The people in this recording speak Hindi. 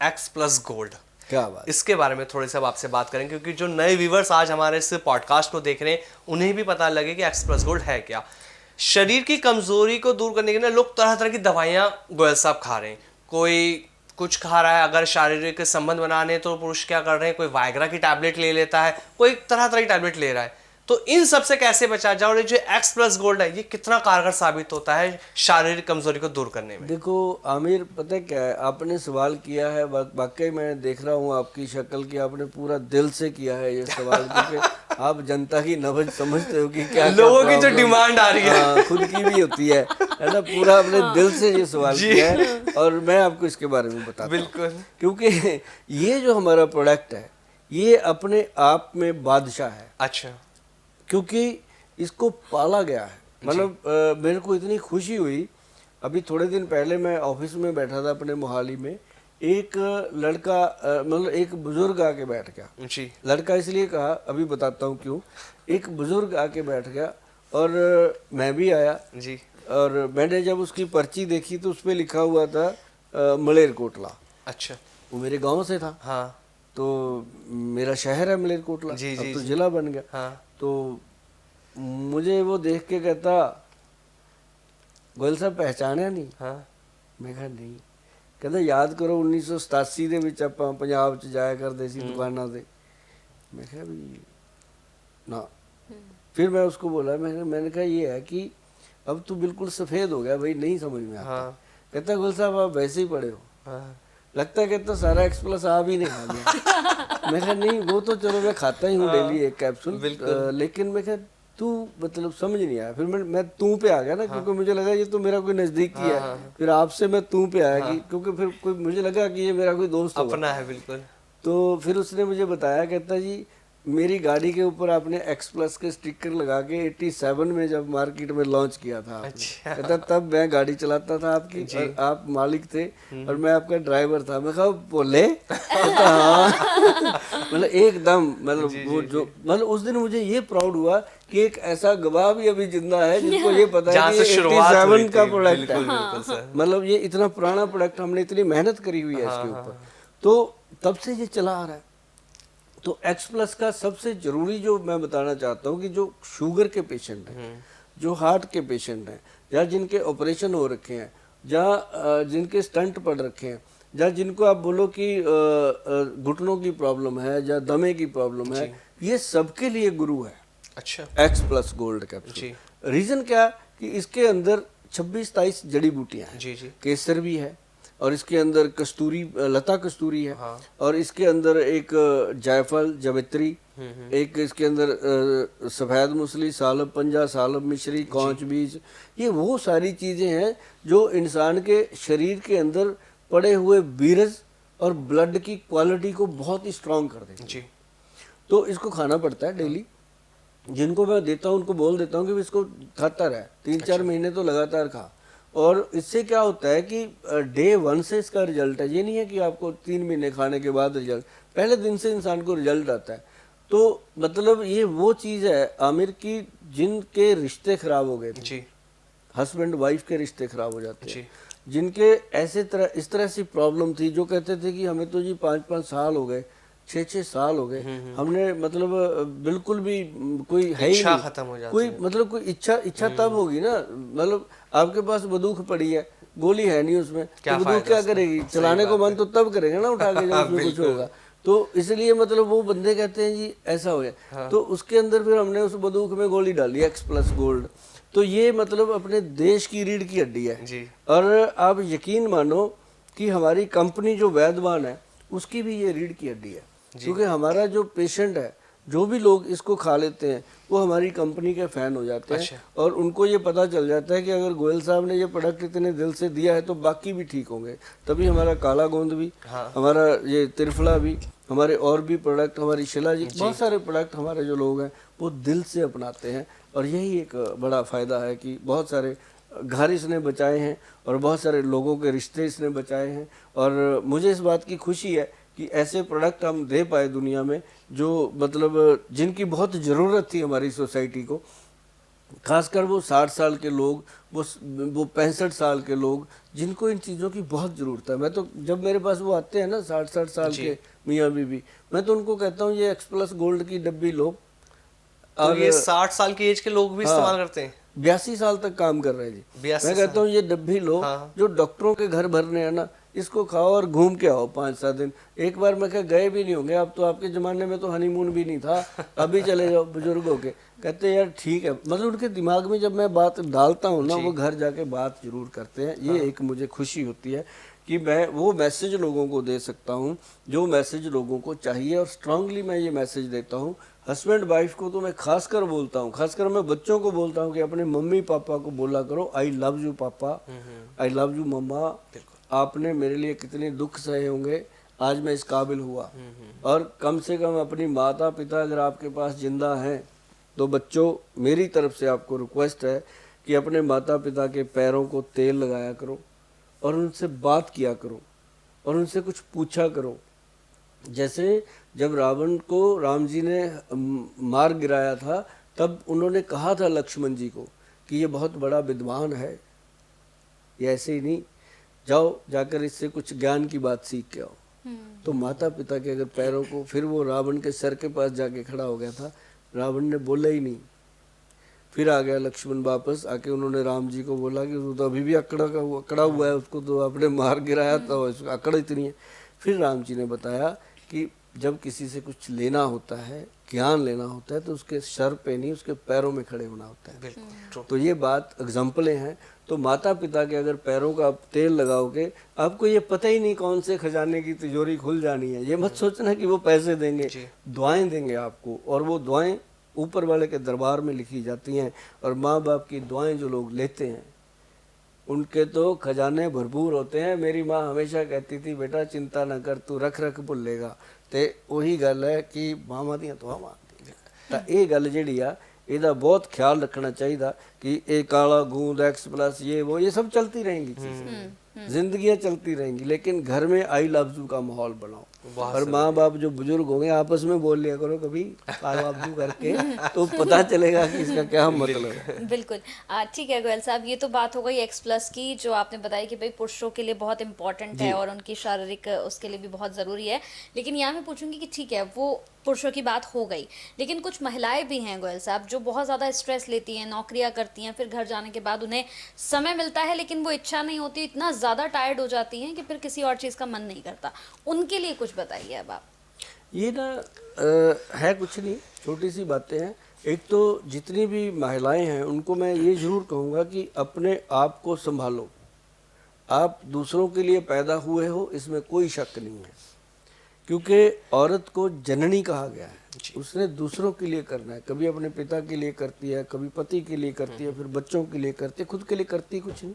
एक्स प्लस गोल्ड, क्या बात। इसके बारे में थोड़े से अब आपसे बात करेंगे, क्योंकि जो नए व्यूवर्स आज हमारे इस पॉडकास्ट को देख रहे हैं उन्हें भी पता लगे कि एक्स प्लस गोल्ड है क्या। शरीर की कमजोरी को दूर करने के लिए लोग तरह तरह की दवाइयां गोयल साहब खा रहे हैं। कोई कुछ खा रहा है, अगर शारीरिक संबंध बनाने तो पुरुष क्या कर रहे हैं, कोई वायग्रा की टैबलेट ले लेता है, कोई तरह तरह की टैबलेट ले रहा है। तो इन सब से कैसे बचा जाए, और ये जो एक्स प्लस गोल्ड है ये कितना कारगर साबित होता है शारीरिक कमजोरी को दूर करने में? देखो आमिर, पता है क्या है, आपने सवाल किया है, वाकई मैं देख रहा हूँ आपकी शक्ल की, आपने पूरा दिल से किया है ये सवाल, क्योंकि आप जनता की नब्ज समझते हो कि क्या लोगों की जो डिमांड आ रही है खुद की भी होती है ना। पूरा अपने दिल से ये सवाल किया है और मैं आपको इसके बारे में बताता हूँ। बिल्कुल, क्योंकि ये जो हमारा प्रोडक्ट है ये अपने आप में बादशाह है। अच्छा, क्योंकि इसको पाला गया है। मतलब मेरे को इतनी खुशी हुई, अभी थोड़े दिन पहले मैं ऑफिस में बैठा था अपने मोहाली में, एक लड़का मतलब एक बुजुर्ग आके बैठ गया जी। लड़का इसलिए कहा, अभी बताता हूँ क्यों। एक बुजुर्ग आके बैठ गया और मैं भी आया जी। और मैंने जब उसकी पर्ची देखी तो उस पर लिखा हुआ था मलेरकोटला। अच्छा, वो मेरे गांव से था। हाँ तो मेरा शहर है मलेरकोटला, जी अब जी तो जी। जिला बन गया। हाँ तो मुझे वो देख के कहता, गोयल साहब पहचाना नहीं? हाँ। मैं कहा नहीं। कहता याद करो 1987 ਦੇ ਵਿੱਚ ਆਪਾਂ ਪੰਜਾਬ ਚ ਜਾਇਆ ਕਰਦੇ ਸੀ ਦੁਕਾਨਾਂ ਤੇ। मैं कहा भी ना। फिर मैं उसको बोला, मैंने कहा ये है कि अब तो बिल्कुल सफ़ेद हो गया भाई, नहीं समझ में आता। हाँ कहता गोयल साहब आप वैसे ही पड़े हो, हाँ। लगता है कहता सारा एक्स प्लस आप ही नहीं खा गया। मैं कहा नहीं, वो तो चलो मैं खाता ही हूँ डेली एक कैप्सूल, लेकिन मैं कहा तू मतलब समझ नहीं आया। फिर मैं तू पे आ गया ना, क्योंकि मुझे लगा ये तो मेरा कोई नज़दीकी है। फिर आपसे मैं तू पे आया कि क्योंकि फिर कोई मुझे लगा कि ये मेरा कोई दोस्त होगा, अपना है बिल्कुल। तो फिर उसने मुझे बताया, कहता जी मेरी गाड़ी के ऊपर आपने एक्स प्लस के स्टिकर लगा के 87 में जब मार्केट में लॉन्च किया था आपने। अच्छा। कहता तब मैं गाड़ी चलाता था आपकी और आप मालिक थे और मैं आपका ड्राइवर था। मैं कहा बोले? कहता हाँ। मतलब एकदम मतलब वो जो मतलब उस दिन मुझे ये प्राउड हुआ कि एक ऐसा गवाह भी अभी जिंदा है जिसको ये पता है कि ये 87 का प्रोडक्ट है। मतलब ये इतना पुराना प्रोडक्ट, हमने इतनी मेहनत करी हुई है इसके ऊपर, तो तब से ये चला आ रहा है। तो एक्स प्लस का सबसे जरूरी जो मैं बताना चाहता हूँ कि जो शुगर के पेशेंट हैं, जो हार्ट के पेशेंट हैं, या जिनके ऑपरेशन हो रखे हैं, जहाँ जिनके स्टंट पड़ रखे हैं, या जिनको आप बोलो कि घुटनों की प्रॉब्लम है या दमे की प्रॉब्लम है, ये सबके लिए गुरु है। अच्छा, X plus gold capsule. Reason क्या कि इसके अंदर 26-27 जड़ी बूटियां हैं। जी जी। केसर भी है और इसके अंदर कस्तूरी, लता कस्तूरी है। हाँ। और इसके अंदर एक जायफल, जवित्री, एक इसके अंदर सफ़ेद मूसली, सालब पंजा, सालब मिश्री, कौच बीज, ये वो सारी चीज़ें हैं जो इंसान के शरीर के अंदर पड़े हुए वीरस और ब्लड की क्वालिटी को बहुत ही स्ट्रॉन्ग कर देते हैं। जी। तो इसको खाना पड़ता है डेली। जिनको मैं देता हूँ उनको बोल देता हूँ कि इसको खाता रहे 3-4 महीने तो लगातार खा। और इससे क्या होता है कि डे 1 से इसका रिजल्ट है। ये नहीं है कि आपको 3 महीने खाने के बाद रिजल्ट, पहले दिन से इंसान को रिजल्ट आता है। तो मतलब ये वो चीज़ है आमिर की, जिनके रिश्ते खराब हो गए थे, हस्बैंड वाइफ के रिश्ते खराब हो जाते हैं, जिनके इस तरह सी प्रॉब्लम थी, जो कहते थे कि हमें तो जी 5-5 साल हो गए, 6-6 साल हो गए, हमने मतलब बिल्कुल भी कोई है ही नहीं, खत्म हो जाती कोई मतलब कोई इच्छा तब होगी ना। मतलब आपके पास बंदूक पड़ी है, गोली है नहीं उसमें, तो बंदूक क्या करेगी? चलाने को मन तो तब करेगा ना उठा के जब उसमें कुछ होगा। तो इसलिए मतलब वो बंदे कहते हैं जी ऐसा हो गया। तो उसके अंदर फिर हमने उस बंदूक में गोली डाली एक्स प्लस गोल्ड। तो ये मतलब अपने देश की रीढ़ की हड्डी है जी। और आप यकीन मानो कि हमारी कंपनी जो वैद्यवान है उसकी भी ये रीढ़ की हड्डी है, क्योंकि हमारा जो पेशेंट है, जो भी लोग इसको खा लेते हैं वो हमारी कंपनी के फ़ैन हो जाते हैं। अच्छा। और उनको ये पता चल जाता है कि अगर गोयल साहब ने ये प्रोडक्ट इतने दिल से दिया है तो बाकी भी ठीक होंगे। तभी हमारा काला गोंद भी, हमारा ये त्रिफला भी, हमारे और भी प्रोडक्ट, हमारी शिलाजीत, बहुत सारे प्रोडक्ट हमारे जो लोग हैं वो दिल से अपनाते हैं। और यही एक बड़ा फ़ायदा है कि बहुत सारे घर इसने बचाए हैं और बहुत सारे लोगों के रिश्ते इसने बचाए हैं। और मुझे इस बात की खुशी है कि ऐसे प्रोडक्ट हम दे पाए दुनिया में, जो मतलब जिनकी बहुत ज़रूरत थी हमारी सोसाइटी को। खासकर वो 60 साल के लोग, वो 65 साल के लोग, जिनको इन चीज़ों की बहुत ज़रूरत है। मैं तो जब मेरे पास वो आते हैं ना 60-60 साल के मियाँ बीवी, मैं तो उनको कहता हूँ ये एक्सप्लस गोल्ड की डब्बी लो। तो ये 60 साल की एज के लोग भी इस्तेमाल करते हैं? 82 साल तक काम कर रहे हैं जी। 82 मैं कहता हूँ ये डब्बी लो, जो डॉक्टरों के घर भरने हैं ना, इसको खाओ और घूम के आओ 5-7 दिन। एक बार मैं कहा गए भी नहीं होंगे, अब तो आपके ज़माने में तो हनीमून भी नहीं था, अभी चले जाओ बुजुर्ग होके। कहते यार ठीक है, मतलब उनके दिमाग में जब मैं बात डालता हूँ ना, वो घर जाके बात जरूर करते हैं। ये एक मुझे खुशी होती है कि मैं वो मैसेज लोगों को दे सकता हूँ जो मैसेज लोगों को चाहिए, और स्ट्रांगली मैं ये मैसेज देता हूँ। हस्बैंड वाइफ को तो मैं खासकर बोलता हूँ, खासकर मैं बच्चों को बोलता हूँ कि अपने मम्मी पापा को बोला करो आई लव यू पापा, आई लव यू मम्मा, आपने मेरे लिए कितने दुख सहे होंगे, आज मैं इस काबिल हुआ। और कम से कम अपनी माता पिता अगर आपके पास जिंदा हैं तो बच्चों, मेरी तरफ से आपको रिक्वेस्ट है कि अपने माता पिता के पैरों को तेल लगाया करो और उनसे बात किया करो और उनसे कुछ पूछा करो। जैसे जब रावण को राम जी ने मार गिराया था, तब उन्होंने कहा था लक्ष्मण जी को कि ये बहुत बड़ा विद्वान है, ये ऐसे ही नहीं, जाओ जाकर इससे कुछ ज्ञान की बात सीख के आओ। तो माता पिता के अगर पैरों को, फिर वो रावण के सर के पास जाके खड़ा हो गया था, रावण ने बोला ही नहीं। फिर आ गया लक्ष्मण वापस आके, उन्होंने राम जी को बोला कि वो तो अभी भी अकड़ा हुआ है, उसको तो आपने मार गिराया था, अकड़ इतनी है। फिर राम जी ने बताया कि जब किसी से कुछ लेना होता है, ज्ञान लेना होता है, तो उसके सर पे नहीं, उसके पैरों में खड़े होना होता है। तो ये बात एग्जाम्पलें हैं। तो माता पिता के अगर पैरों का आप तेल लगाओगे, आपको ये पता ही नहीं कौन से खजाने की तिजोरी खुल जानी है। ये मत सोचना कि वो पैसे देंगे, दुआएं देंगे आपको, और वो दुआएं ऊपर वाले के दरबार में लिखी जाती हैं। और माँ बाप की दुआएं जो लोग लेते हैं, उनके तो खजाने भरपूर होते हैं। मेरी माँ हमेशा कहती थी, बेटा चिंता न कर, तू रख रख भुलेगा। ते वही गल है कि मामा दी दुआ मानती। तो ये गल जिहड़ी आ, ਇਹਦਾ बहुत ख्याल रखना चाहिए कि ये काला गूंद एक्सप्लस ये वो ये सब चलती रहेंगी चीज़ें, जिंदगियाँ चलती रहेंगी, लेकिन घर में आई लव यू का माहौल बनाओ। और माँ बाप जो बुजुर्ग होंगे आपस में बोल लिया करो कभी आई लव यू करके, तो पता चलेगा कि इसका क्या मतलब है। बिल्कुल। ठीक है गोयल साहब, ये तो बात हो गई एक्सप्लस की, जो आपने बताया कि भाई पुरुषों के लिए बहुत इंपॉर्टेंट है और उनकी शारीरिक उसके लिए भी बहुत ज़रूरी है। लेकिन यहाँ मैं पूछूंगी कि ठीक है, वो पुरुषों की बात हो गई, लेकिन कुछ महिलाएं भी हैं गोयल साहब जो बहुत ज़्यादा स्ट्रेस लेती हैं, नौकरियां करती हैं, फिर घर जाने के बाद उन्हें समय मिलता है लेकिन वो इच्छा नहीं होती, इतना ज़्यादा टायर्ड हो जाती हैं कि फिर किसी और चीज़ का मन नहीं करता। उनके लिए कुछ बताइए अब आप। ये ना है कुछ नहीं, छोटी सी बातें हैं। एक तो जितनी भी महिलाएं हैं उनको मैं ये ज़रूर कहूँगा कि अपने आप को संभालो। आप दूसरों के लिए पैदा हुए हो, इसमें कोई शक नहीं है, क्योंकि औरत को जननी कहा गया है। उसने दूसरों के लिए करना है, कभी अपने पिता के लिए करती है, कभी पति के लिए करती है, फिर बच्चों के लिए करती है, खुद के लिए करती कुछ नहीं।